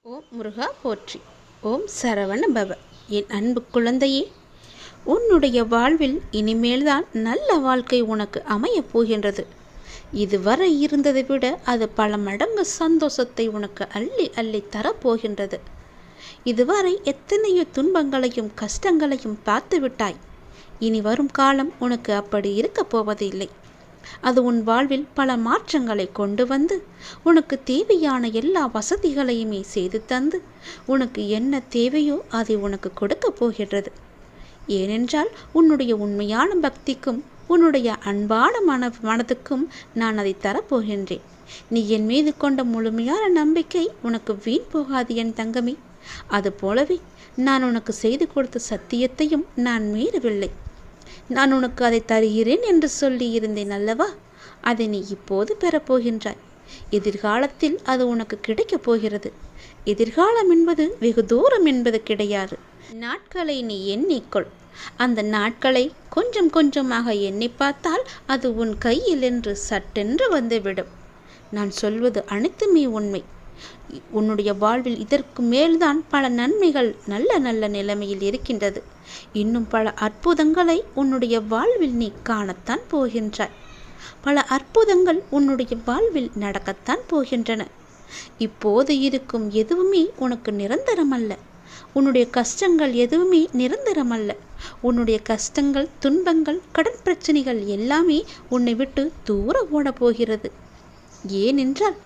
ஓம் முருகா போற்றி. ஓம் சரவண பவ. என் அன்பு குழந்தையே, உன்னுடைய வாழ்வில் இனிமேல்தான் நல்ல வாழ்க்கை உனக்கு அமையப் போகின்றது. இதுவரை இருந்ததை விட அது பல மடங்கு சந்தோஷத்தை உனக்கு அள்ளி அள்ளி தரப்போகின்றது. இதுவரை எத்தனையோ துன்பங்களையும் கஷ்டங்களையும் பார்த்து விட்டாய். இனி வரும் காலம் உனக்கு அப்படி இருக்கப் போவதில்லை. அது உன் வாழ்வில் பல மாற்றங்களை கொண்டு வந்து உனக்கு தேவையான எல்லா வசதிகளையுமே செய்து தந்து உனக்கு என்ன தேவையோ அதை உனக்கு கொடுக்க போகின்றது. ஏனென்றால் உன்னுடைய உண்மையான பக்திக்கும் உன்னுடைய அன்பான மனதுக்கும் நான் அதை தரப்போகின்றேன். நீ என் மீது கொண்ட முழுமையான நம்பிக்கை உனக்கு வீண் போகாது என் தங்கமே. அதுபோலவே நான் உனக்கு செய்து கொடுத்த சத்தியத்தையும் நான் மீறவில்லை. நான் உனக்கு அதை தருகிறேன் என்று சொல்லி இருந்தேன் அல்லவா? அதை நீ இப்போது பெறப்போகின்றாய். எதிர்காலத்தில் அது உனக்கு கிடைக்கப் போகிறது. எதிர்காலம் என்பது வெகு தூரம் என்பது கிடையாது. நாட்களை நீ எண்ணிக்கொள். அந்த நாட்களை கொஞ்சம் கொஞ்சமாக எண்ணி பார்த்தால் அது உன் கையில் என்று சட்டென்று வந்துவிடும். நான் சொல்வது அனைத்துமே உண்மை. உன்னுடைய வாழ்வில் இதற்கு மேல்தான் பல நன்மைகள் நல்ல நல்ல நிலைமையில் இருக்கின்றது. இன்னும் பல அற்புதங்களை உன்னுடைய வாழ்வில் நீ காணத்தான் போகின்றாய். பல அற்புதங்கள் உன்னுடைய வாழ்வில் நடக்கத்தான் போகின்றன. இப்போது இருக்கும் எதுவுமே உனக்கு நிரந்தரமல்ல. உன்னுடைய கஷ்டங்கள் எதுவுமே நிரந்தரமல்ல. உன்னுடைய கஷ்டங்கள், துன்பங்கள், கடன் பிரச்சனைகள் எல்லாமே உன்னை விட்டு தூர ஓட போகிறது. ஏனென்றால்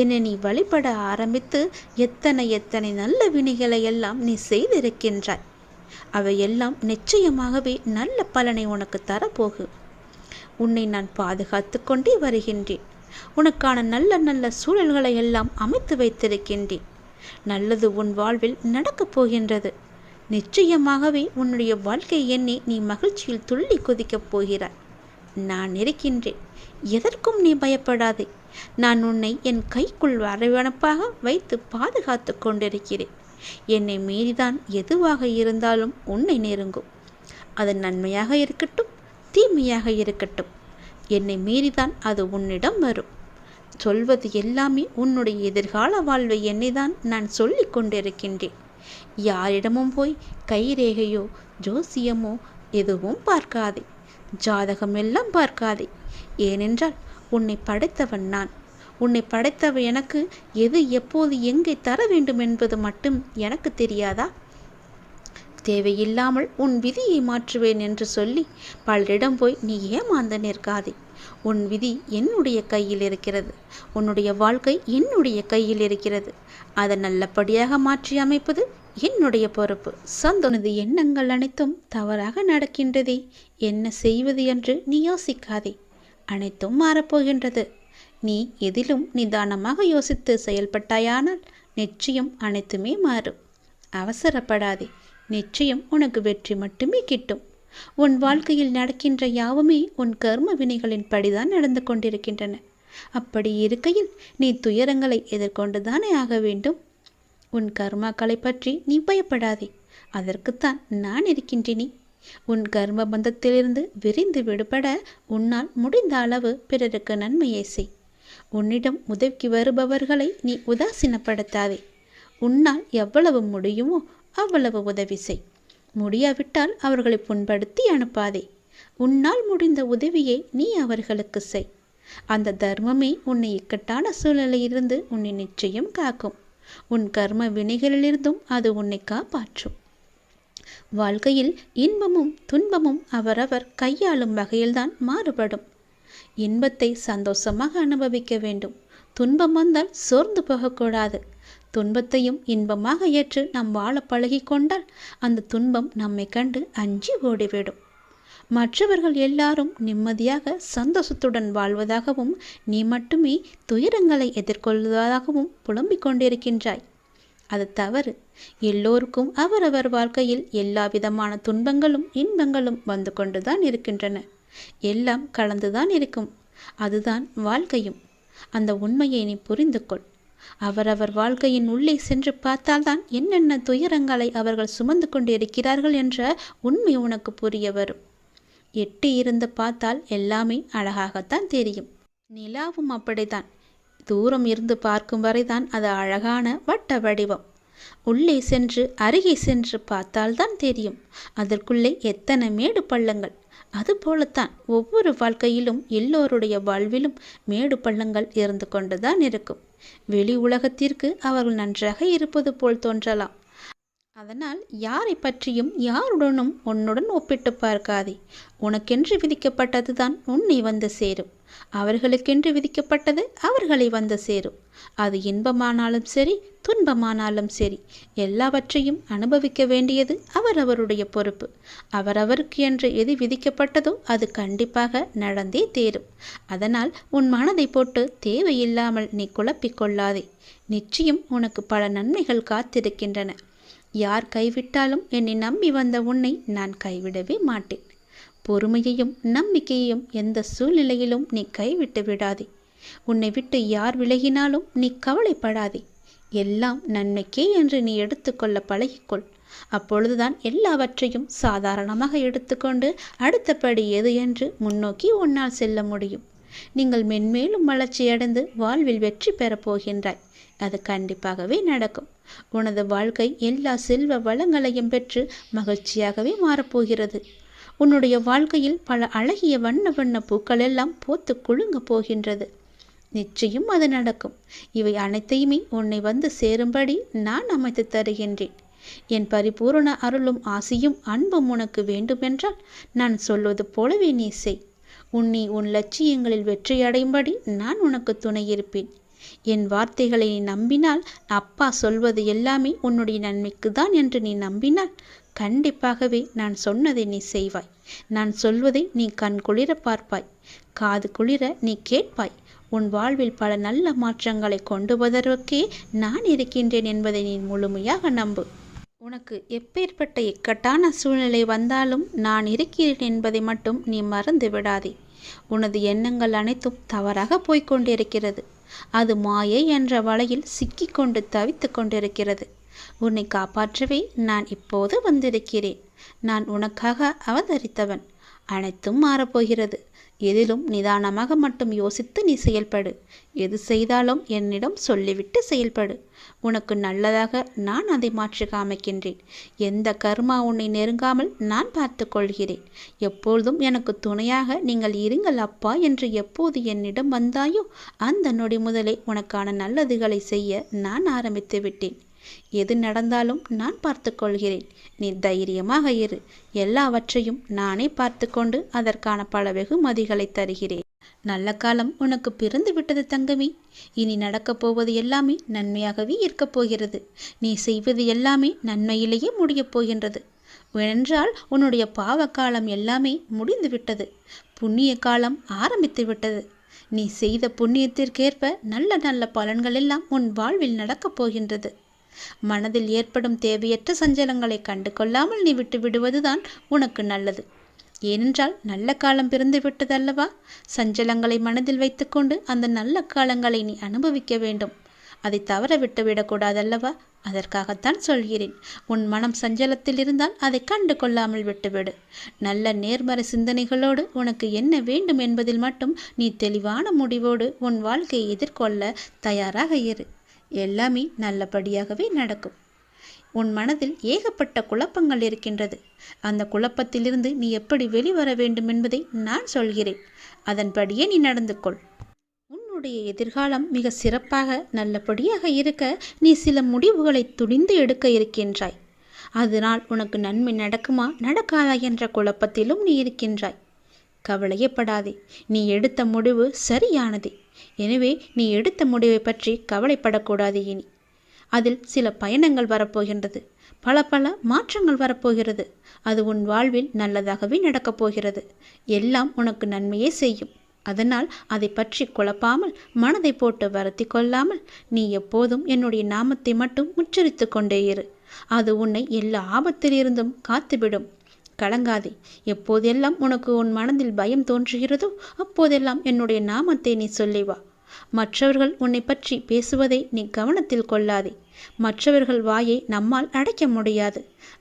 என்னை நீ வழிபட ஆரம்பித்து எத்தனை எத்தனை நல்ல வினைகளை எல்லாம் நீ செய்திருக்கின்றாய். அவையெல்லாம் நிச்சயமாகவே நல்ல பலனை உனக்கு தரப்போகும். உன்னை நான் பாதுகாத்து கொண்டே வருகின்றேன். உனக்கான நல்ல நல்ல சூழல்களை எல்லாம் அமைத்து வைத்திருக்கின்றேன். நல்லது உன் வாழ்வில் நடக்கப் போகின்றது. நிச்சயமாகவே உன்னுடைய வாழ்க்கை எண்ணி நீ மகிழ்ச்சியில் துள்ளி குதிக்கப் போகிறாய். நான் இருக்கின்றேன். எதற்கும் நீ பயப்படாதே. நான் உன்னை என் கைக்குள் அரவணைப்பாக வைத்து பாதுகாத்து கொண்டிருக்கிறேன். என்னை மீறிதான் எதுவாக இருந்தாலும் உன்னை நெருங்கும். அது நன்மையாக இருக்கட்டும், தீமையாக இருக்கட்டும், என்னை மீறிதான் அது உன்னிடம் வரும். சொல்வது எல்லாமே உன்னுடைய எதிர்கால வாழ்வை என்னைதான் நான் சொல்லி கொண்டிருக்கின்றேன். யாரிடமும் போய் கைரேகையோ ஜோசியமோ எதுவும் பார்க்காதே. ஜாதகம் எல்லாம் பார்க்காதே. ஏனென்றால் உன்னை படைத்தவன் நான். உன்னை படைத்தவ எனக்கு எது எப்போது எங்கே தர வேண்டும் என்பது மட்டும் எனக்கு தெரியாதா? தேவையில்லாமல் உன் விதியை மாற்றுவேன் என்று சொல்லி பலரிடம் போய் நீ ஏமாந்து நிற்காதே. உன் விதி என்னுடைய கையில் இருக்கிறது. உன்னுடைய வாழ்க்கை என்னுடைய கையில் இருக்கிறது. அதை நல்லபடியாக மாற்றி அமைப்பது என்னுடைய பொறுப்பு. சந்தோனது எண்ணங்கள் அனைத்தும் தவறாக நடக்கின்றதே, என்ன செய்வது என்று நீ யோசிக்காதே. அனைத்தும் மாறப்போகின்றது. நீ எதிலும் நிதானமாக யோசித்து செயல்பட்டாயானால் நிச்சயம் அனைத்துமே மாறும். அவசரப்படாதே. நிச்சயம் உனக்கு வெற்றி மட்டுமே கிட்டும். உன் வாழ்க்கையில் நடக்கின்ற யாவுமே உன் கர்ம வினைகளின் படிதான் நடந்து கொண்டிருக்கின்றன. அப்படி இருக்கையில் நீ துயரங்களை எதிர்கொண்டுதானே ஆக வேண்டும். உன் கர்மாக்களை பற்றி நீ பயப்படாதே. அதற்குத்தான் நான் இருக்கின்றேனே. உன் கர்ம பந்தத்திலிருந்து விரிந்து விடுபட உன்னால் முடிந்த அளவு பிறருக்கு நன்மையை செய். உன்னிடம் உதவிக்கு வருபவர்களை நீ உதாசீனப்படுத்தாதே. உன்னால் எவ்வளவு முடியுமோ அவ்வளவு உதவி செய். முடியாவிட்டால் அவர்களை புண்படுத்தி அனுப்பாதே. உன்னால் முடிந்த உதவியை நீ அவர்களுக்கு செய். அந்த தர்மமே உன்னை இக்கட்டான சூழ்நிலையிலிருந்து உன்னை நிச்சயம் காக்கும். உன் கர்ம வினைகளிலிருந்தும் அது உன்னை காப்பாற்றும். வாழ்க்கையில் இன்பமும் துன்பமும் அவரவர் கையாளும் வகையில்தான் மாறுபடும். இன்பத்தை சந்தோஷமாக அனுபவிக்க வேண்டும். துன்பம் வந்தால் சோர்ந்து போகக்கூடாது. துன்பத்தையும் இன்பமாக ஏற்று நாம் வாழ பழகி கொண்டால் அந்த துன்பம் நம்மை கண்டு அஞ்சி ஓடிவிடும். மற்றவர்கள் எல்லாரும் நிம்மதியாக சந்தோஷத்துடன் வாழ்வதாகவும் நீ மட்டுமே துயரங்களை எதிர்கொள்வதாகவும் புலம்பிக் கொண்டிருக்கின்றாய். அது தவறு. எல்லோருக்கும் அவரவர் வாழ்க்கையில் எல்லா விதமான துன்பங்களும் இன்பங்களும் வந்து கொண்டுதான் இருக்கின்றன. எல்லாம் கலந்துதான் இருக்கும். அதுதான் வாழ்க்கையும். அந்த உண்மையை நீ புரிந்து கொள். அவரவர் வாழ்க்கையின் உள்ளே சென்று பார்த்தால்தான் என்னென்ன துயரங்களை அவர்கள் சுமந்து கொண்டு இருக்கிறார்கள் என்ற உண்மை உனக்கு புரிய வரும். எட்டி இருந்து பார்த்தால் எல்லாமே அழகாகத்தான் தெரியும். நிலாவும் அப்படித்தான். தூரம் இருந்து பார்க்கும் வரைதான் அது அழகான வட்ட வடிவம். உள்ளே சென்று அருகே சென்று பார்த்தால்தான் தெரியும் அதற்குள்ளே எத்தனை மேடு பள்ளங்கள். அதுபோலத்தான் ஒவ்வொரு வாழ்க்கையிலும் எல்லோருடைய வாழ்விலும் மேடு பள்ளங்கள் இருந்து கொண்டுதான் இருக்கும். வெளி உலகத்திற்கு அவர்கள் நன்றாக இருப்பது போல் தோன்றலாம். அதனால் யாரை பற்றியும் யாருடனும் உன்னுடன் ஒப்பிட்டு பார்க்காதே. உனக்கென்று விதிக்கப்பட்டது தான் உன்னை வந்து சேரும். அவர்களுக்கென்று விதிக்கப்பட்டது அவர்களை வந்து சேரும். அது இன்பமானாலும் சரி, துன்பமானாலும் சரி, எல்லாவற்றையும் அனுபவிக்க வேண்டியது அவரவருடைய பொறுப்பு. அவரவருக்கு என்று எது விதிக்கப்பட்டதோ அது கண்டிப்பாக நடந்தே தேரும். அதனால் உன் மனதை போட்டு தேவையில்லாமல் நீ குழப்பிக்கொள்ளாதே. நிச்சயம் உனக்கு பல நன்மைகள் காத்திருக்கின்றன. யார் கைவிட்டாலும் என்னை நம்பி வந்த உன்னை நான் கைவிடவே மாட்டேன். பொறுமையையும் நம்பிக்கையையும் எந்த சூழ்நிலையிலும் நீ கைவிட்டு விடாதே. உன்னை விட்டு யார் விலகினாலும் நீ கவலைப்படாதே. எல்லாம் நன்மைக்கே என்று நீ எடுத்துக்கொள்ள பழகிக்கொள். அப்பொழுதுதான் எல்லாவற்றையும் சாதாரணமாக எடுத்துக்கொண்டு அடுத்தபடி எது என்று முன்னோக்கி உன்னால் செல்ல முடியும். நீங்கள் மென்மேலும் வளர்ச்சியடைந்து வாழ்வில் வெற்றி பெறப் போகின்றாய். அது கண்டிப்பாகவே நடக்கும். உனது வாழ்க்கை எல்லா செல்வ வளங்களையும் பெற்று மகிழ்ச்சியாகவே மாறப்போகிறது. உன்னுடைய வாழ்க்கையில் பல அழகிய வண்ண வண்ண பூக்கள் எல்லாம் பூத்து குலுங்க போகின்றது. நிச்சயம் அது நடக்கும். இவை அனைத்தையுமே உன்னை வந்து சேரும்படி நான் அமைத்து தருகின்றேன். என் பரிபூரண அருளும் ஆசியும் அன்பும் உனக்கு வேண்டுமென்றால் நான் சொல்வது போலவே நீ செய். உன்னை உன் லட்சியங்களில் வெற்றியடையும்படி நான் உனக்கு துணை இருப்பேன். என் வார்த்தைகளை நீ நம்பினால், அப்பா சொல்வது எல்லாமே உன்னுடைய நன்மைக்கு தான் என்று நீ நம்பினால், கண்டிப்பாகவே நான் சொன்னதை நீ செய்வாய். நான் சொல்வதை நீ கண் குளிர பார்ப்பாய், காது குளிர நீ கேட்பாய். உன் வாழ்வில் பல நல்ல மாற்றங்களை கொண்டு வருவதற்கே நான் இருக்கின்றேன் என்பதை நீ முழுமையாக நம்பு. உனக்கு எப்பேற்பட்ட இக்கட்டான சூழ்நிலை வந்தாலும் நான் இருக்கிறேன் என்பதை மட்டும் நீ மறந்து விடாதே. உனது எண்ணங்கள் அனைத்தும் தவறாக போய்கொண்டிருக்கிறது. அது மாயை என்ற வலையில் சிக்கிக்கொண்டு தவித்து கொண்டிருக்கிறது. உன்னை காப்பாற்றவே நான் இப்போது வந்திருக்கிறேன். நான் உனக்காக அவதரித்தவன். அனைத்தும் மாறப்போகிறது. எதிலும் நிதானமாக மட்டும் யோசித்து நீ செயல்படு. எது செய்தாலும் என்னிடம் சொல்லிவிட்டு செயல்படு. உனக்கு நல்லதாக நான் அதை மாற்றி காமிக்கின்றேன். எந்த கர்மா உன்னை நெருங்காமல் நான் பார்த்து கொள்கிறேன். எப்பொழுதும் எனக்கு துணையாக நீங்கள் இருங்கள் அப்பா என்று எப்போது என்னிடம் வந்தாயோ அந்த நொடி முதலே உனக்கான நல்லதுகளை செய்ய நான் ஆரம்பித்து விட்டேன். எது நடந்தாலும் நான் பார்த்து கொள்கிறேன். நீ தைரியமாக இரு. எல்லாவற்றையும் நானே பார்த்து கொண்டு அதற்கான பல வெகுமதிகளை தருகிறேன். நல்ல காலம் உனக்கு பிறந்து விட்டது தங்கமே. இனி நடக்கப் போவது எல்லாமே நன்மையாகவே இருக்கப் போகிறது. நீ செய்வது எல்லாமே நன்மையிலேயே முடியப் போகின்றது. ஏனென்றால் உன்னுடைய பாவ காலம் எல்லாமே முடிந்து விட்டது. புண்ணிய காலம் ஆரம்பித்து விட்டது. நீ செய்த புண்ணியத்திற்கேற்ப நல்ல நல்ல பலன்கள் எல்லாம் உன் வாழ்வில் நடக்கப் போகின்றது. மனதில் ஏற்படும் தேவையற்ற சஞ்சலங்களை கண்டு கொள்ளாமல் நீ விட்டு விடுவதுதான் உனக்கு நல்லது. ஏனென்றால் நல்ல காலம் பிறந்து விட்டதல்லவா? சஞ்சலங்களை மனதில் வைத்துக்கொண்டு அந்த நல்ல காலங்களை நீ அனுபவிக்க வேண்டும். அதை தவற விட்டு விடக்கூடாதல்லவா? அதற்காகத்தான் சொல்கிறேன். உன் மனம் சஞ்சலத்தில் இருந்தால் அதை கண்டு கொள்ளாமல் விட்டுவிடு. நல்ல நேர்மறை சிந்தனைகளோடு உனக்கு என்ன வேண்டும் என்பதில் மட்டும் நீ தெளிவான முடிவோடு உன் வாழ்க்கையை எதிர்கொள்ள தயாராக இரு. எல்லாமே நல்லபடியாகவே நடக்கும். உன் மனதில் ஏகப்பட்ட குழப்பங்கள் இருக்கின்றது. அந்த குழப்பத்திலிருந்து நீ எப்படி வெளிவர வேண்டும் என்பதை நான் சொல்கிறேன். அதன்படியே நீ நடந்து கொள். உன்னுடைய எதிர்காலம் மிக சிறப்பாக நல்லபடியாக இருக்க நீ சில முடிவுகளை துணிந்து எடுக்க இருக்கின்றாய். அதனால் உனக்கு நன்மை நடக்குமா நடக்காதா என்ற குழப்பத்திலும் நீ இருக்கின்றாய். கவலையப்படாதே. நீ எடுத்த முடிவு சரியானதே. எனவே நீ எடுத்த முடிவை பற்றி கவலைப்படக்கூடாது. இனி அதில் சில பயணங்கள் வரப்போகின்றது. பல மாற்றங்கள் வரப்போகிறது. அது உன் வாழ்வில் நல்லதாகவே நடக்கப் போகிறது. எல்லாம் உனக்கு நன்மையே செய்யும். அதனால் அதை பற்றி குழப்பாமல், மனதை போட்டு வருத்தி கொள்ளாமல் நீ எப்போதும் என்னுடைய நாமத்தை மட்டும் உச்சரித்து கொண்டே இரு. அது உன்னை எல்லா ஆபத்திலிருந்தும் காத்துவிடும். கலங்காதே. எப்போதெல்லாம் உனக்கு உன் மனதில் பயம் தோன்றுகிறதோ அப்போதெல்லாம் என்னுடைய நாமத்தை நீ சொல்லி வா. மற்றவர்கள் உன்னை பற்றி பேசுவதை நீ கவனத்தில் கொள்ளாதே. மற்றவர்கள் வாயை நம்மால் அடைக்க முடியாது.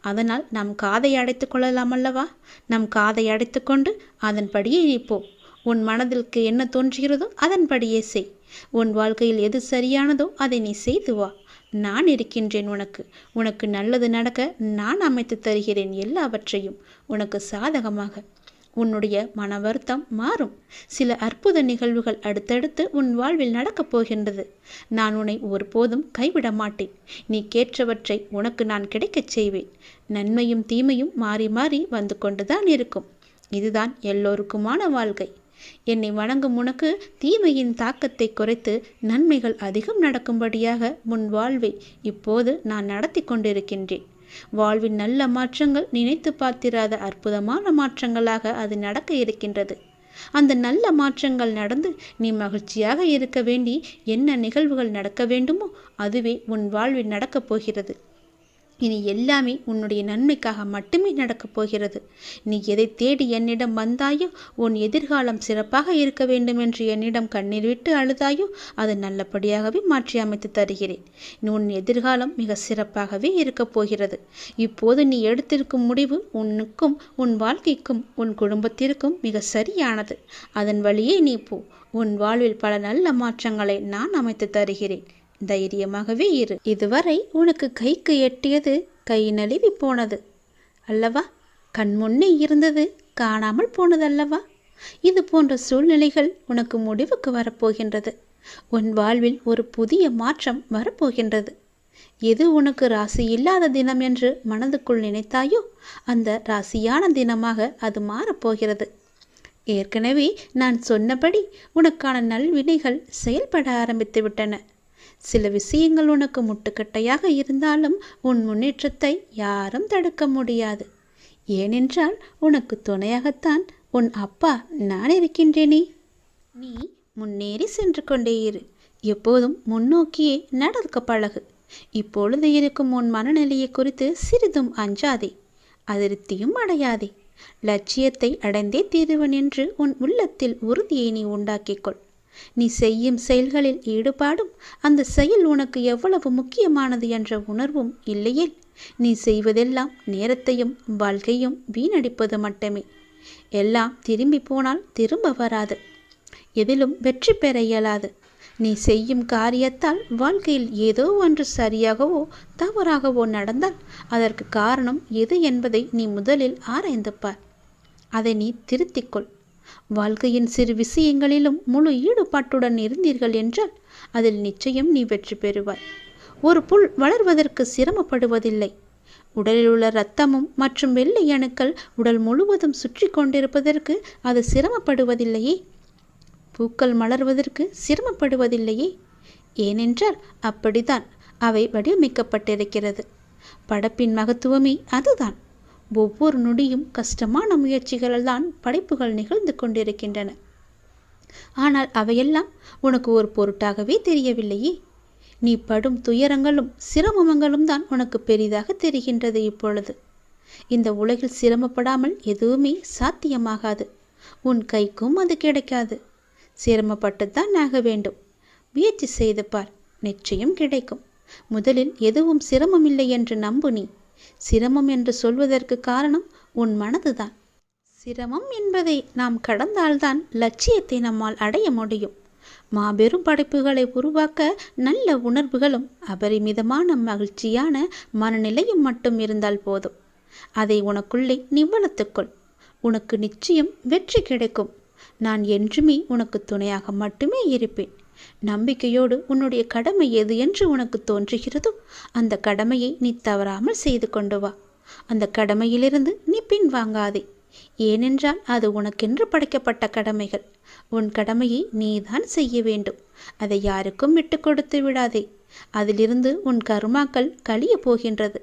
அதனால் நம் காதை அடைத்து கொள்ளலாம் அல்லவா? நம் காதை அடைத்து கொண்டு அதன்படியே நீ போ. உன் மனதிற்கு என்ன தோன்றுகிறதோ அதன்படியே செய். உன் வாழ்க்கையில் எது சரியானதோ அதை நீ செய்து வா. நான் இருக்கின்றேன். உனக்கு நல்லது நடக்க நான் அமைத்து தருகிறேன் எல்லாவற்றையும் உனக்கு சாதகமாக. உன்னுடைய மன வருத்தம் மாறும். சில அற்புத நிகழ்வுகள் அடுத்தடுத்து உன் வாழ்வில் நடக்கப் போகின்றது. நான் உன்னை ஒருபோதும் கைவிட மாட்டேன். நீ கேட்டவற்றை உனக்கு நான் கிடைக்கச் செய்வேன். நன்மையும் தீமையும் மாறி மாறி வந்து கொண்டுதான் இருக்கும். இதுதான் எல்லோருக்குமான வாழ்க்கை. என்னை வணங்கும் உனக்கு தீமையின் தாக்கத்தை குறைத்து நன்மைகள் அதிகம் நடக்கும்படியாக முன் வாழ்வை இப்போது நான் நடத்தி கொண்டிருக்கின்றேன். வாழ்வின் நல்ல மாற்றங்கள் நினைத்து பார்த்திராத அற்புதமான மாற்றங்களாக அது நடக்க இருக்கின்றது. அந்த நல்ல மாற்றங்கள் நடந்து நீ மகிழ்ச்சியாக இருக்க வேண்டி என்ன நிகழ்வுகள் நடக்க வேண்டுமோ அதுவே உன் வாழ்வில் நடக்கப் போகிறது. இனி எல்லாமே உன்னுடைய நன்மைக்காக மட்டுமே நடக்கப் போகிறது. நீ எதை தேடி என்னிடம் வந்தாயோ, உன் எதிர்காலம் சிறப்பாக இருக்க வேண்டும் என்று என்னிடம் கண்ணீர் விட்டு அழுதாயோ, அது நல்லபடியாகவே மாற்றி அமைத்து தருகிறேன். உன் எதிர்காலம் மிக சிறப்பாகவே இருக்கப் போகிறது. இப்போது நீ எடுத்திருக்கும் முடிவு உன்னுக்கும் உன் வாழ்க்கைக்கும் உன் குடும்பத்திற்கும் மிக சரியானது. அதன் வழியே நீ போ. உன் வாழ்வில் பல நல்ல மாற்றங்களை நான் அமைத்து தருகிறேன். தைரியமாகவே இரு. இதுவரை உனக்கு கைக்கு எட்டியது கை நழுவி போனது அல்லவா? கண்முன்னே இருந்தது காணாமல் போனதல்லவா? இது போன்ற சூழ்நிலைகள் உனக்கு முடிவுக்கு வரப்போகின்றது. உன் வாழ்வில் ஒரு புதிய மாற்றம் வரப்போகின்றது. எது உனக்கு ராசி இல்லாத தினம் என்று மனதுக்குள் நினைத்தாயோ அந்த ராசியான தினமாக அது மாறப்போகிறது. ஏற்கனவே நான் சொன்னபடி உனக்கான நல்வினைகள் செயல்பட ஆரம்பித்து விட்டன. சில விஷயங்கள் உனக்கு முட்டுக்கட்டையாக இருந்தாலும் உன் முன்னேற்றத்தை யாரும் தடுக்க முடியாது. ஏனென்றால் உனக்கு துணையாகத்தான் உன் அப்பா நான் இருக்கின்றேனே. நீ முன்னேறி சென்று கொண்டே இரு. எப்போதும் முன்னோக்கியே நடக்க பழகு. இப்பொழுது இருக்கும் உன் மனநிலையை குறித்து சிறிதும் அஞ்சாதே, அதிருப்தியும் அடையாதே. லட்சியத்தை அடைந்தே தீருவன் என்று உன் உள்ளத்தில் உறுதியை நீ உண்டாக்கிக்கொள். நீ செய்யும் செயல்களில் ஈடுபாடும் அந்த செயல் உனக்கு எவ்வளவு முக்கியமானது என்ற உணர்வும் இல்லையேல் நீ செய்வதெல்லாம் நேரத்தையும் வாழ்க்கையும் வீணடிப்பது மட்டுமே. எல்லாம் திரும்பி போனால் திரும்ப வராது. எதிலும் வெற்றி பெற இயலாது. நீ செய்யும் காரியத்தால் வாழ்க்கையில் ஏதோ ஒன்று சரியாகவோ தவறாகவோ நடந்தால் அதற்கு காரணம் எது என்பதை நீ முதலில் ஆராய்ந்து பார். அதை நீ திருத்திக்கொள். வாழ்க்கையின் சிறு விஷயங்களிலும் முழு ஈடுபாட்டுடன் இருந்தீர்கள் என்றால் அதில் நிச்சயம் நீ வெற்றி பெறுவாய். ஒரு புல் வளர்வதற்கு சிரமப்படுவதில்லை. உடலில் உள்ள இரத்தமும் மற்றும் வெள்ளை அணுக்கள் உடல் முழுவதும் சுற்றி கொண்டிருப்பதற்கு அது சிரமப்படுவதில்லையே. பூக்கள் மலர்வதற்கு சிரமப்படுவதில்லையே. ஏனென்றால் அப்படித்தான் அவை வடிவமைக்கப்பட்டிருக்கிறது. படைப்பின் மகத்துவமே அதுதான். ஒவ்வொரு நொடியும் கஷ்டமான முயற்சிகளால் தான் படைப்புகள் நிகழ்ந்து கொண்டிருக்கின்றன. ஆனால் அவையெல்லாம் உனக்கு ஒரு பொருட்டாகவே தெரியவில்லையே. நீ படும் துயரங்களும் சிரமங்களும் தான் உனக்கு பெரிதாக தெரிகின்றது. இப்பொழுது இந்த உலகில் சிரமப்படாமல் எதுவுமே சாத்தியமாகாது. உன் கைக்கும் அது கிடைக்காது. சிரமப்பட்டுத்தான் ஆக வேண்டும். முயற்சி செய்து பார், நிச்சயம் கிடைக்கும். முதலில் எதுவும் சிரமமில்லை என்று நம்பு. நீ சிரமம் என்று சொல்வதற்கு காரணம் உன் மனதுதான். சிரமம் என்பதை நாம் கடந்தால்தான் லட்சியத்தை நம்மால் அடைய முடியும். மாபெரும் படைப்புகளை உருவாக்க நல்ல உணர்வுகளும் அபரிமிதமான மகிழ்ச்சியான மனநிலையும் மட்டும் இருந்தால் போதும். அதை உனக்குள்ளே நீ வளர்த்துக்கொள். உனக்கு நிச்சயம் வெற்றி கிடைக்கும். நான் என்றுமே உனக்கு துணையாக மட்டுமே இருப்பேன். நம்பிக்கையோடு உன்னுடைய கடமை எது என்று உனக்கு தோன்றுகிறதோ அந்த கடமையை நீ தவறாமல் செய்து கொண்டு வா. அந்த கடமையிலிருந்து நீ பின்வாங்காதே. ஏனென்றால் அது உனக்கென்று படைக்கப்பட்ட கடமைகள். உன் கடமையை நீதான் செய்ய வேண்டும். அதை யாருக்கும் விட்டு கொடுத்து விடாதே. அதிலிருந்து உன் கர்மாக்கள் கழிய போகின்றது.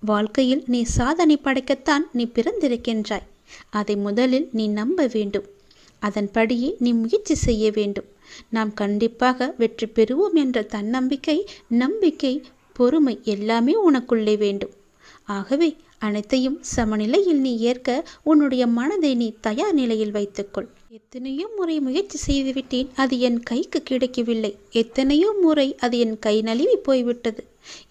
வாழ்க்கையில் நீ சாதனை படைக்கத்தான் நீ பிறந்திருக்கின்றாய். அதை முதலில் நீ நம்ப வேண்டும். அதன்படியே நீ முயற்சி செய்ய வேண்டும். நாம் கண்டிப்பாக வெற்றி பெறுவோம் என்ற தன்னம்பிக்கை, நம்பிக்கை, பொறுமை எல்லாமே உனக்குள்ளே வேண்டும். ஆகவே அனைத்தையும் சமநிலையில் நீ ஏற்க உன்னுடைய மனதை நீ தயார் நிலையில் வைத்துக்கொள். எத்தனையோ முறை முயற்சி செய்துவிட்டேன், அது என் கைக்கு கிடைக்கவில்லை. எத்தனையோ முறை அது என் கை நழுவி போய்விட்டது.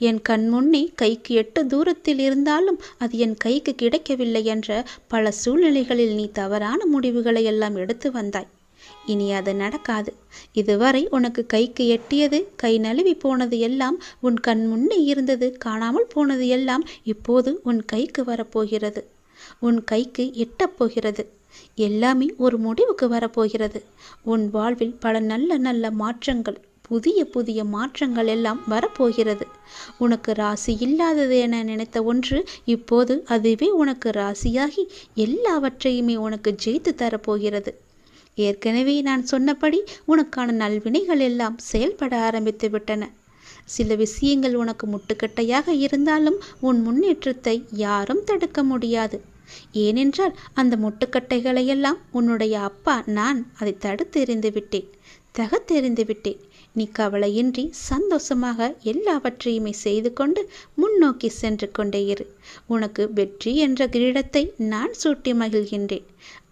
என் கண் முன்னே கைக்கு எட்ட தூரத்தில் இருந்தாலும் அது என் கைக்கு கிடைக்கவில்லை என்ற பல சூழ்நிலைகளில் நீ தவறான முடிவுகளை எல்லாம் எடுத்து வந்தாய். இனி அது நடக்காது. இதுவரை உனக்கு கைக்கு எட்டியது, கை நழுவி போனது எல்லாம், உன் கண் முன்னே இருந்தது, காணாமல் போனது எல்லாம் இப்போது உன் கைக்கு வரப்போகிறது. உன் கைக்கு எட்டப் போகிறது. எல்லாமே ஒரு முடிவுக்கு வரப்போகிறது. உன் வாழ்வில் பல நல்ல நல்ல மாற்றங்கள், புதிய புதிய மாற்றங்கள் எல்லாம் வரப்போகிறது. உனக்கு ராசி இல்லாதது என நினைத்த ஒன்று இப்போது அதுவே உனக்கு ராசியாகி எல்லாவற்றையுமே உனக்கு ஜெயித்து தரப்போகிறது. ஏற்கனவே நான் சொன்னபடி உனக்கான நல்வினைகள் எல்லாம் செயல்பட ஆரம்பித்து விட்டன. சில விஷயங்கள் உனக்கு முட்டுக்கட்டையாக இருந்தாலும் உன் முன்னேற்றத்தை யாரும் தடுக்க முடியாது. ஏனென்றால் அந்த முட்டுக்கட்டைகளையெல்லாம் உன்னுடைய அப்பா நான் அதை தடுத்து எறிந்து விட்டேன், தகர்த்தெறிந்து விட்டேன். நீ கவலையின்றி சந்தோஷமாக எல்லாவற்றையுமே செய்து கொண்டு முன்னோக்கி சென்று கொண்டே இரு. உனக்கு வெற்றி என்ற கிரீடத்தை நான் சூட்டி மகிழ்கின்றேன்.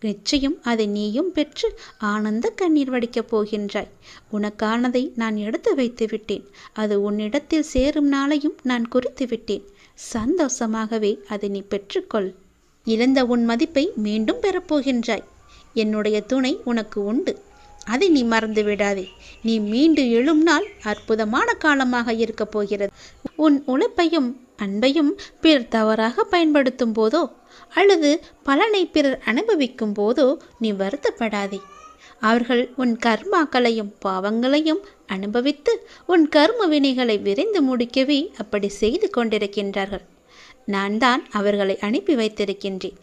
நிச்சயம் அதை நீயும் பெற்று ஆனந்த கண்ணீர் வடிக்கப் போகின்றாய். உனக்கானதை நான் எடுத்து வைத்து விட்டேன். அது உன்னிடத்தில் சேரும் நாளையும் நான் குறித்து விட்டேன். சந்தோஷமாகவே அதை நீ பெற்றுக்கொள். இழந்த உன் மதிப்பை மீண்டும் பெறப்போகின்றாய். என்னுடைய துணை உனக்கு உண்டு, அதை நீ மறந்து விடாதே. நீ மீண்டு எழும் நாள் அற்புதமான காலமாக இருக்கப் போகிறது. உன் உழைப்பையும் அன்பையும் பிறர் தவறாக பயன்படுத்தும் போதோ அல்லது பலனை பிறர் அனுபவிக்கும் போதோ நீ வருத்தப்படாதே. அவர்கள் உன் கர்மாக்களையும் பாவங்களையும் அனுபவித்து உன் கர்ம வினைகளை விரைந்து முடிக்கவே அப்படி செய்து கொண்டிருக்கின்றார்கள். நான் தான் அவர்களை அனுப்பி வைத்திருக்கின்றேன்.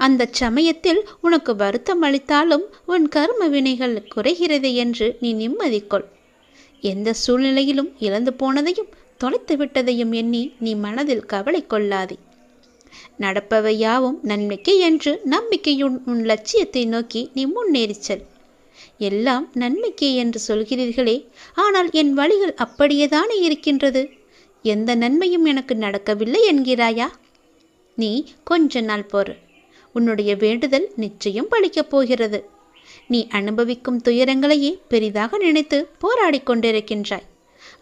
அந்த சமயத்தில் உனக்கு வருத்தம் அளித்தாலும் உன் கர்ம வினைகள் குறைகிறது என்று நீ நிம்மதி கொள். எந்த சூழ்நிலையிலும் இழந்து போனதையும் தொலைத்து விட்டதையும் எண்ணி நீ மனதில் கவலை கொள்ளாதே. நடப்பவை யாவும் நன்மைக்கு என்று நம்பிக்கையுன் உன் லட்சியத்தை நோக்கி நீ முன்னேறிச்சல். எல்லாம் நன்மைக்கே என்று சொல்கிறீர்களே, ஆனால் என் வழிகள் அப்படியேதானே இருக்கின்றது. எந்த நன்மையும் எனக்கு நடக்கவில்லை என்கிறாயா? நீ கொஞ்ச நாள் பொறு. உன்னுடைய வேண்டுதல் நிச்சயம் பலிக்கப் போகிறது. நீ அனுபவிக்கும் துயரங்களையே பெரிதாக நினைத்து போராடி கொண்டிருக்கின்றாய்.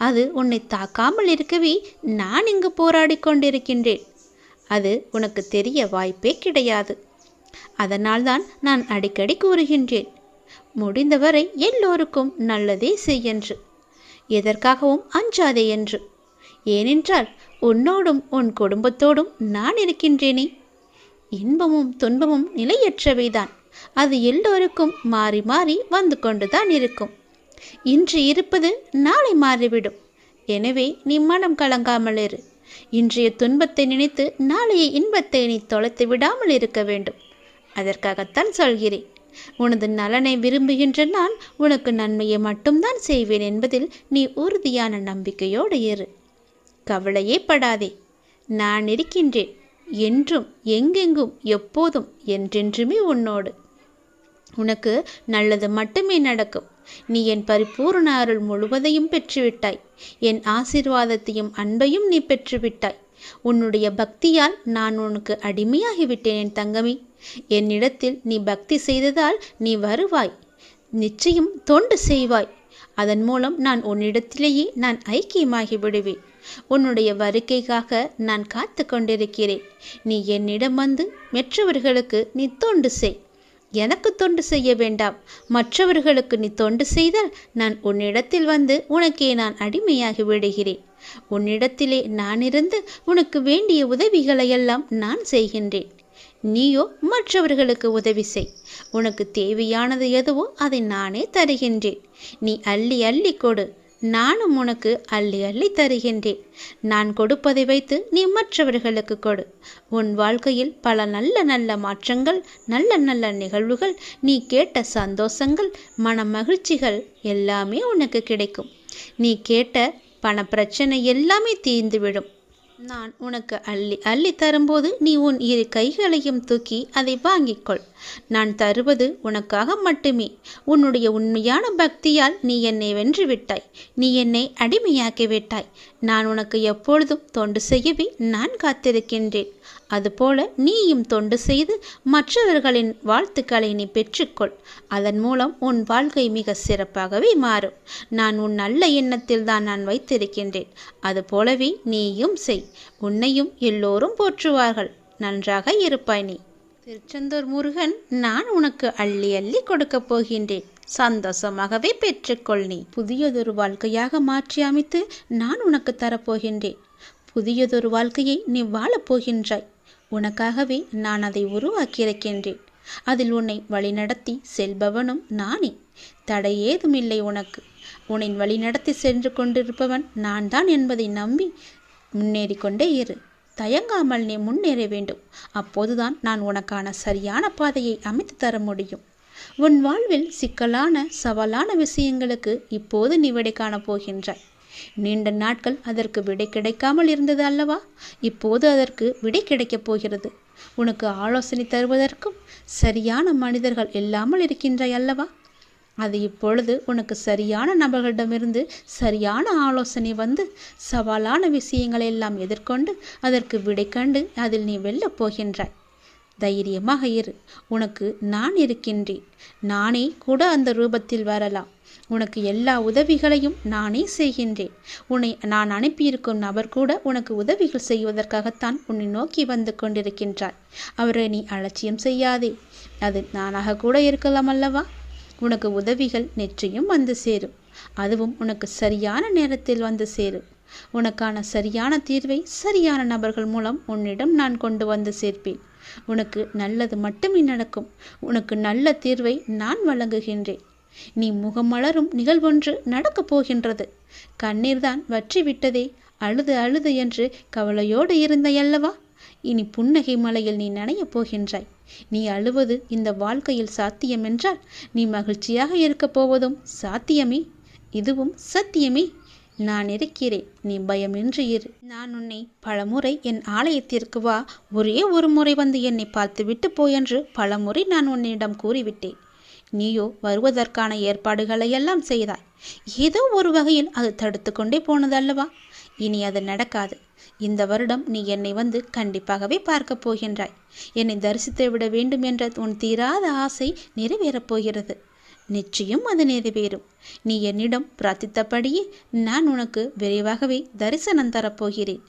அது உன்னை தாக்காமல் இருக்கவே நான் இங்கு போராடி கொண்டிருக்கின்றேன். அது உனக்கு தெரிய வாய்ப்பே கிடையாது. அதனால்தான் நான் அடிக்கடி கூறுகின்றேன், முடிந்தவரை எல்லோருக்கும் நல்லதே செய்யென்று, எதற்காகவும் அஞ்சாதே என்று. ஏனென்றால் உன்னோடும் உன் குடும்பத்தோடும் நான் இருக்கின்றேனே. இன்பமும் துன்பமும் நிலையற்றவைதான். அது எல்லோருக்கும் மாறி மாறி வந்து கொண்டுதான் இருக்கும். இன்று இருப்பது நாளை மாறிவிடும். எனவே நீ மனம் கலங்காமல் இரு. இன்றைய துன்பத்தை நினைத்து நாளைய இன்பத்தை நீ தொலைத்து விடாமல் இருக்க வேண்டும். அதற்காகத்தான் சொல்கிறேன். உனது நலனை விரும்புகின்ற நான் உனக்கு நன்மையை மட்டும்தான் செய்வேன் என்பதில் நீ உறுதியான நம்பிக்கையோடு இரு. கவலையே படாதே. நான் இருக்கின்றேன். என்றும் எங்கெங்கும் எப்போதும் என்றென்றுமே உன்னோடு. உனக்கு நல்லது மட்டுமே நடக்கும். நீ என் பரிபூர்ண அருள் முழுவதையும் பெற்றுவிட்டாய். என் ஆசீர்வாதத்தையும் அன்பையும் நீ பெற்றுவிட்டாய். உன்னுடைய பக்தியால் நான் உனக்கு அடிமையாகிவிட்டேன் என் தங்கமே. என்னிடத்தில் நீ பக்தி செய்ததால் நீ வருவாய். நிச்சயம் தொண்டு செய்வாய். அதன் மூலம் நான் உன்னிடத்திலேயே நான் ஐக்கியமாகி விடுவேன். உன்னுடைய வருகைக்காக நான் காத்து கொண்டிருக்கிறேன். நீ என்னிடம் வந்து மற்றவர்களுக்கு நீ தொண்டு செய். எனக்கு தொண்டு செய்ய வேண்டாம். மற்றவர்களுக்கு நீ தொண்டு செய்தால் நான் உன்னிடத்தில் வந்து உனக்கே நான் அடிமையாகி விடுகிறேன். உன்னிடத்திலே நான் இருந்து உனக்கு வேண்டிய உதவிகளையெல்லாம் நான் செய்கின்றேன். நீயோ மற்றவர்களுக்கு உதவி செய். உனக்கு தேவையானது எதுவோ அதை நானே தருகின்றேன். நீ அள்ளி அள்ளி கொடு. நானும் உனக்கு அள்ளி அள்ளி தருகின்றேன். நான் கொடுப்பதை வைத்து நீ மற்றவர்களுக்கு கொடு. உன் வாழ்க்கையில் பல நல்ல நல்ல மாற்றங்கள், நல்ல நல்ல நிகழ்வுகள், நீ கேட்ட சந்தோஷங்கள், மன மகிழ்ச்சிகள் எல்லாமே உனக்கு கிடைக்கும். நீ கேட்ட பண பிரச்சனை எல்லாமே தீர்ந்துவிடும். நான் உனக்கு அள்ளி அள்ளி தரும்போது நீ உன் இரு கைகளையும் தூக்கி அதை வாங்கிக்கொள். நான் தருவது உனக்காக மட்டுமே. உன்னுடைய உண்மையான பக்தியால் நீ என்னை வென்று விட்டாய். நீ என்னை அடிமையாக்கி விட்டாய். நான் உனக்கு எப்பொழுதும் தொண்டு செய்யவே நான் காத்திருக்கின்றேன். அதுபோல நீயும் தொண்டு செய்து மற்றவர்களின் வாழ்த்துக்களை நீ பெற்றுக்கொள். அதன் மூலம் உன் வாழ்க்கை மிக சிறப்பாகவே மாறும். நான் உன் நல்ல எண்ணத்தில் தான் நான் வைத்திருக்கின்றேன். அதுபோலவே நீயும் செய். உன்னையும் எல்லோரும் போற்றுவார்கள். நன்றாக இருப்பாய் நீ. திருச்செந்தூர் முருகன், நான் உனக்கு அள்ளி அள்ளி கொடுக்கப் போகின்றேன். சந்தோஷமாகவே பெற்றுக்கொள். நீ புதியதொரு வாழ்க்கையாக மாற்றி அமைத்து நான் உனக்கு தரப்போகின்றேன். புதியதொரு வாழ்க்கையை நீ வாழப் போகின்றாய். உனக்காகவே நான் அதை உருவாக்கியிருக்கின்றேன். அதில் உன்னை வழிநடத்தி செல்பவனும் நானே. தடை ஏதுமில்லை உனக்கு. உன்னை வழிநடத்தி சென்று கொண்டிருப்பவன் நான் தான் என்பதை நம்பி முன்னேறி கொண்டே இரு. தயங்காமல் நீ முன்னேற வேண்டும். அப்போதுதான் நான் உனக்கான சரியான பாதையை அமைத்து தர முடியும். உன் வாழ்வில் சிக்கலான சவாலான விஷயங்களுக்கு இப்போது நீ விடை காணப் போகின்றாய். நீண்ட நாட்கள் அதற்கு விடை கிடைக்காமல் இருந்தது அல்லவா? இப்போது அதற்கு விடை கிடைக்கப் போகிறது. உனக்கு ஆலோசனை தருவதற்கும் சரியான மனிதர்கள் இல்லாமல் இருக்கின்றாய் அல்லவா? அது இப்பொழுது உனக்கு சரியான நபர்களிடமிருந்து சரியான ஆலோசனை வந்து சவாலான விஷயங்களை எல்லாம் எதிர்கொண்டு அதற்கு விடை கண்டு அதில் நீ வெல்லப் போகின்றாய். தைரியமாக இரு. உனக்கு நான் இருக்கின்றேன். நானே கூட அந்த ரூபத்தில் வரலாம். உனக்கு எல்லா உதவிகளையும் நானே செய்கின்றேன். உன்னை நான் அனுப்பியிருக்கும் நபர் கூட உனக்கு உதவிகள் செய்வதற்காகத்தான் உன்னை நோக்கி வந்து கொண்டிருக்கின்றார். அவரை நீ அலட்சியம் செய்யாதே. அது நானாக கூட இருக்கலாம் அல்லவா? உனக்கு உதவிகள் நிச்சயம் வந்து சேரும். அதுவும் உனக்கு சரியான நேரத்தில் வந்து சேரும். உனக்கான சரியான தீர்வை சரியான நபர்கள் மூலம் உன்னிடம் நான் கொண்டு வந்து சேர்ப்பேன். உனக்கு நல்லது மட்டுமே நடக்கும். உனக்கு நல்ல தீர்வை நான் வழங்குகின்றேன். நீ முகமலரும் நிகழ்வொன்று நடக்கப் போகின்றது. கண்ணீர் தான் வற்றி விட்டதே, அழுது அழுது என்று கவலையோடு இருந்தையல்லவா? இனி புன்னகை மலையில் நீ நனையப் போகின்றாய். நீ அழுவது இந்த வாழ்க்கையில் சாத்தியம் என்றால் நீ மகிழ்ச்சியாக இருக்கப் போவதும் சாத்தியமே. இதுவும் சத்தியமே. நான் இருக்கிறேன். நீ பயமின்றி இரு. நான் உன்னை பலமுறை என் ஆலயத்திற்கு வா, ஒரே ஒரு முறை வந்து என்னை பார்த்துவிட்டு போயென்று பலமுறை நான் உன்னிடம் கூறிவிட்டேன். நீயோ வருவதற்கான ஏற்பாடுகளையெல்லாம் செய்தாய். ஏதோ ஒரு வகையில் அது தடுத்து கொண்டே போனதல்லவா? இனி அது நடக்காது. இந்த வருடம் நீ என்னை வந்து கண்டிப்பாகவே பார்க்கப் போகின்றாய். என்னை தரிசித்து விட வேண்டும் என்ற உன் தீராத ஆசை நிறைவேறப் போகிறது. நிச்சயம் அது நிறைவேறும். நீ என்னிடம் பிரார்த்தித்தபடியே நான் உனக்கு விரைவாகவே தரிசனம் தரப்போகிறேன்.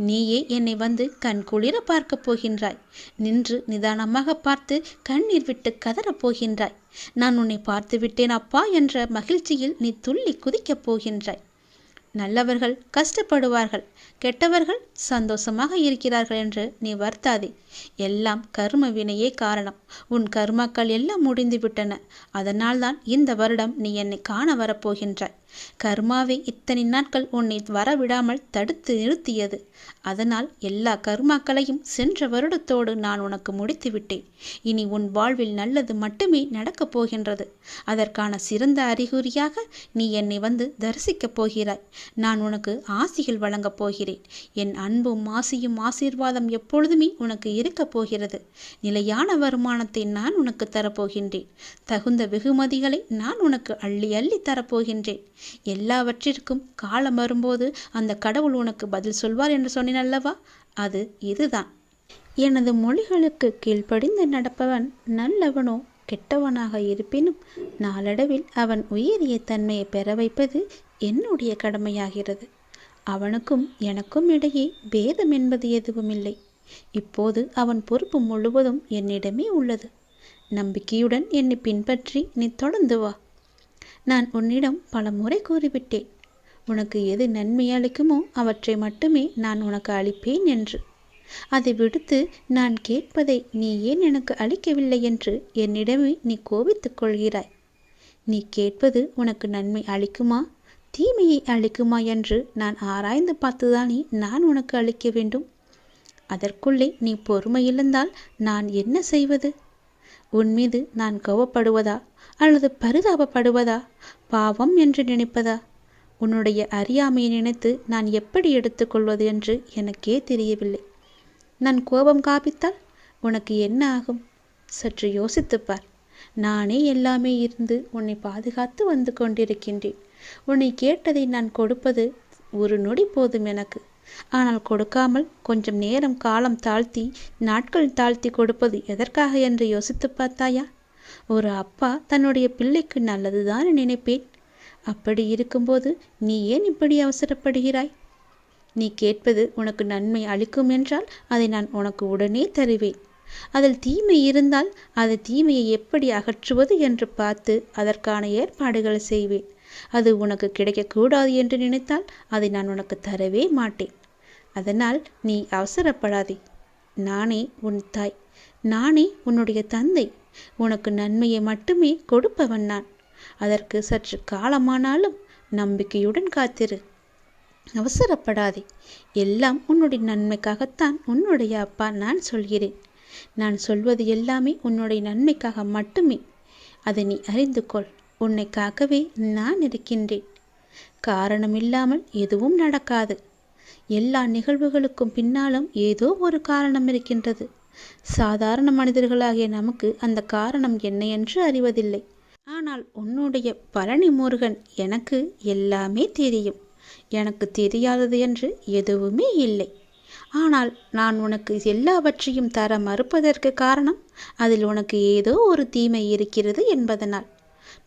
நீயே என்னை வந்து கண்குளிர பார்க்கப் போகின்றாய். நின்று நிதானமாக பார்த்து கண்ணீர் விட்டு கதறப் போகின்றாய். நான் உன்னை பார்த்து விட்டேன் அப்பா என்ற மகிழ்ச்சியில் நீ துள்ளி குதிக்கப் போகின்றாய். நல்லவர்கள் கஷ்டப்படுவார்கள், கெட்டவர்கள் சந்தோஷமாக இருக்கிறார்கள் என்று நீ வருத்தாதே. எல்லாம் கர்ம வினையே காரணம். உன் கர்மாக்கள் எல்லாம் முடிந்து விட்டன. அதனால்தான் இந்த வருடம் நீ என்னை காண வரப்போகின்றாய். கர்மாவை இத்தனை நாட்கள் உன்னை வரவிடாமல் தடுத்து நிறுத்தியது. அதனால் எல்லா கர்மாக்களையும் சென்ற வருடத்தோடு நான் உனக்கு முடித்து விட்டேன். இனி உன் வாழ்வில் நல்லது மட்டுமே நடக்கப் போகின்றது. அதற்கான சிறந்த அறிகுறியாக நீ என்னை வந்து தரிசிக்கப் போகிறாய். நான் உனக்கு ஆசிகள் வழங்கப் போகிறேன். என் அன்பும் ஆசியும் ஆசீர்வாதம் எப்பொழுதுமே உனக்கு இருக்கப் போகிறது. நிலையான வருமானத்தை நான் உனக்கு தரப்போகின்றேன். தகுந்த வெகுமதிகளை நான் உனக்கு அள்ளி அள்ளி தரப்போகின்றேன். எல்லாவற்றிற்கும் காலம் வரும்போது அந்த கடவுள் உனக்கு பதில் சொல்வார் என்று சொன்னேன் அல்லவா? அது இதுதான். எனது மொழிகளுக்கு கீழ்ப்படிந்து நடப்பவன் நல்லவனோ கெட்டவனாக இருப்பினும் நாளடைவில் அவன் உயரிய தன்மையை பெற வைப்பது என்னுடைய கடமையாகிறது. அவனுக்கும் எனக்கும் இடையே பேதம் என்பது எதுவும் இல்லை. இப்போது அவன் பொறுப்பு முழுவதும் என்னிடமே உள்ளது. நம்பிக்கையுடன் என்னை பின்பற்றி நீ தொடர்ந்து வா. நான் உன்னிடம் பல முறை கூறிவிட்டேன், உனக்கு எது நன்மை அளிக்குமோ அவற்றை மட்டுமே நான் உனக்கு அளிப்பேன் என்று. அதை விடுத்து நான் கேட்பதை நீ ஏன் எனக்கு அளிக்கவில்லை என்று என்னிடமே நீ கோபித்துக் கொள்கிறாய். நீ கேட்பது உனக்கு நன்மை அளிக்குமா தீமையை அளிக்குமா என்று நான் ஆராய்ந்து பார்த்துதானே நான் உனக்கு அளிக்க வேண்டும். அதற்குள்ளே நீ பொறுமை இழந்தால் நான் என்ன செய்வது? உன் மீது நான் கோபப்படுவதா அல்லது பரிதாபப்படுவதா, பாவம் என்று நினைப்பதா? உன்னுடைய அறியாமையை நினைத்து நான் எப்படி எடுத்துக்கொள்வது என்று எனக்கே தெரியவில்லை. நான் கோபம் காப்பித்தால் உனக்கு என்ன ஆகும்? சற்று யோசித்துப்பார். நானே எல்லாமே இருந்து உன்னை பாதுகாத்து வந்து கொண்டிருக்கின்றேன். உன்னை கேட்டதை நான் கொடுப்பது ஒரு நொடி போதும் எனக்கு. ஆனால் கொடுக்காமல் கொஞ்சம் நேரம் காலம் தாழ்த்தி நாட்கள் தாழ்த்தி கொடுப்பது எதற்காக என்று யோசித்து பார்த்தாயா? ஒரு அப்பா தன்னுடைய பிள்ளைக்கு நல்லதுதான் நினைப்பேன். அப்படி இருக்கும்போது நீ ஏன் இப்படி அவசரப்படுகிறாய்? நீ கேட்பது உனக்கு நன்மை அளிக்கும் என்றால் அதை நான் உனக்கு உடனே தருவேன். அதில் தீமை இருந்தால் அது தீமையை எப்படி அகற்றுவது என்று பார்த்து அதற்கான ஏற்பாடுகள் செய்வேன். அது உனக்கு கிடைக்கக்கூடாது என்று நினைத்தால் அதை நான் உனக்கு தரவே மாட்டேன். அதனால் நீ அவசரப்படாதே. நானே உன் தாய், நானே உன்னுடைய தந்தை. உனக்கு நன்மையை மட்டுமே கொடுப்பவன் நான். அதற்கு சற்று காலமானாலும் நம்பிக்கையுடன் காத்திரு. அவசரப்படாதே. எல்லாம் உன்னுடைய நன்மைக்காகத்தான் உன்னுடைய அப்பா நான் சொல்கிறேன். நான் சொல்வது எல்லாமே உன்னுடைய நன்மைக்காக மட்டுமே. அதை நீ அறிந்து கொள். உன்னை காக்கவே நான் இருக்கின்றேன். காரணமில்லாமல் எதுவும் நடக்காது. எல்லா நிகழ்வுகளுக்கும் பின்னாலும் ஏதோ ஒரு காரணம் இருக்கின்றது. சாதாரண மனிதர்களாகிய நமக்கு அந்த காரணம் என்ன என்று அறிவதில்லை. ஆனால் உன்னுடைய பழனி முருகன் எனக்கு எல்லாமே தெரியும். எனக்கு தெரியாதது என்று எதுவுமே இல்லை. ஆனால் நான் உனக்கு எல்லாவற்றையும் தர மறுப்பதற்கு காரணம் அதில் உனக்கு ஏதோ ஒரு தீமை இருக்கிறது என்பதனால்.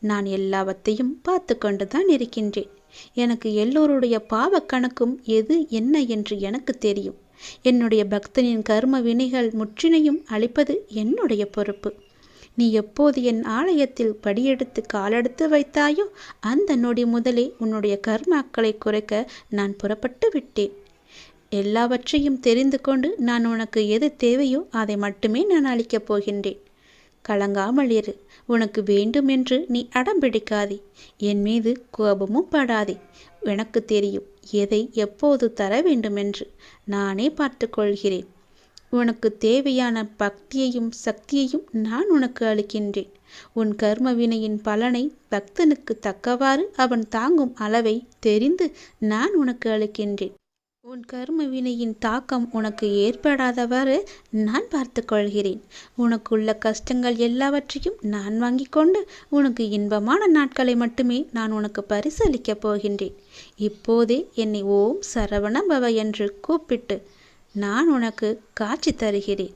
நான் எல்லாவற்றையும் பார்த்து கொண்டுதான் இருக்கின்றேன். எனக்கு எல்லோருடைய பாவ கணக்கும் எது என்ன என்று எனக்கு தெரியும். என்னுடைய பக்தனின் கர்ம வினைகள் முற்றினையும் அளிப்பது என்னுடைய பொறுப்பு. நீ எப்போது என் ஆலயத்தில் படியெடுத்து காலெடுத்து வைத்தாயோ அந்த நொடி முதலே உன்னுடைய கர்மாக்களை குறைக்க நான் புறப்பட்டு விட்டேன். எல்லாவற்றையும் தெரிந்து கொண்டு நான் உனக்கு எது தேவையோ அதை மட்டுமே நான் அளிக்கப் போகின்றேன். கலங்காமல் இரு. உனக்கு வேண்டும் என்று நீ அடம்பிடிக்காதே. என் மீது கோபமும் படாதே. எனக்கு தெரியும் எதை எப்போது தர வேண்டுமென்று. நானே பார்த்து கொள்கிறேன். உனக்கு தேவையான பக்தியையும் சக்தியையும் நான் உனக்கு அளிக்கின்றேன். உன் கர்ம வினையின் பலனை பக்தனுக்கு தக்கவாறு அவன் தாங்கும் அளவை தெரிந்து நான் உனக்கு அளிக்கின்றேன். உன் கர்ம வினையின் தாக்கம் உனக்கு ஏற்படாதவாறு நான் பார்த்து கொள்கிறேன். உனக்குள்ள கஷ்டங்கள் எல்லாவற்றையும் நான் வாங்கி கொண்டு உனக்கு இன்பமான நாட்களை மட்டுமே நான் உனக்கு பரிசளிக்கப் போகின்றேன். இப்போதே என்னை ஓம் சரவண பவ என்று கூப்பிட்டு நான் உனக்கு காட்சி தருகிறேன்.